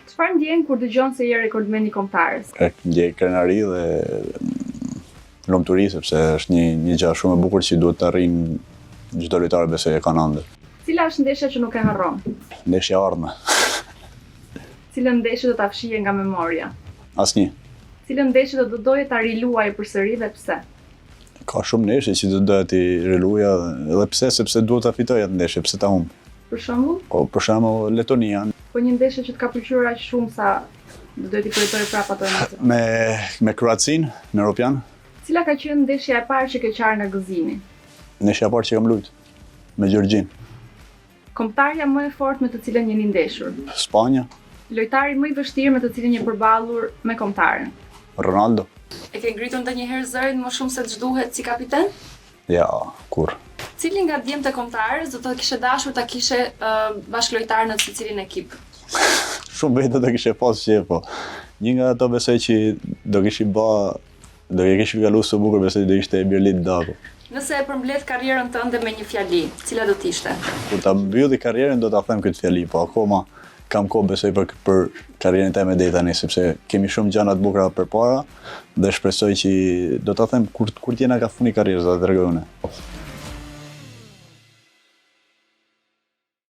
Çfarë ndjen kur dëgjon se je rekordmeni kombëtarës? Ndjej krenari dhe lumturi sepse është një gjë shumë e bukur që duhet të arrijnë çdo lojtar besoj e kanë ëndër. Cila është ndeshja që nuk e harron? Ndeshja e ardhme. Cilën ndeshje do ta fshije nga memoria? Asnjë. Cilën ndeshje do doje ta riluaj përsëri dhe pse? Ka shumë ndeshje që do doja t'i riluaja edhe pse sepse duhet ta fitoj atë ndeshje, pse ta humb. Për shembull? Po për shembull Letonia. Po një ndeshje që të ka pëlqyer aq shumë sa do doje t'i përjetoje prapë ato emocione. Me Kroacinë në Europian. Cila ka qenë ndeshja e parë që ke qarë nga gëzimi? Ndeshja e parë që kam luajt me Gjorgjin. Kombëtarja më e fortë me të cilën jeni ndeshur? Spanja. Lojtari më i vështirë me të cilin je përballur me kombëtaren? Ronaldo. E ke ngritur ndonjëherë zërin më shumë se ç'duhet si kapiten? Ja, kur. Cili nga djemtë e kombëtarës do të kishe dashur ta kishe bashkëlojtar në secilin ekip? Shumë vetë do kishe pas që po. Një nga ato besoj që do e kishte kalu së bukur besoj do ishte Birlit Daku. Nëse e përmbledh karrierën tënde me një fjali, cila do t'ishte? Kur ta mbylli karrierën do ta them këtë fjali, po akoma kam kohë besoj për karrierën time deri tani sepse kemi shumë gjëra të bukura përpara dhe shpresoj që do ta them kur t'jena ka funi karrierës do ta tregoj unë.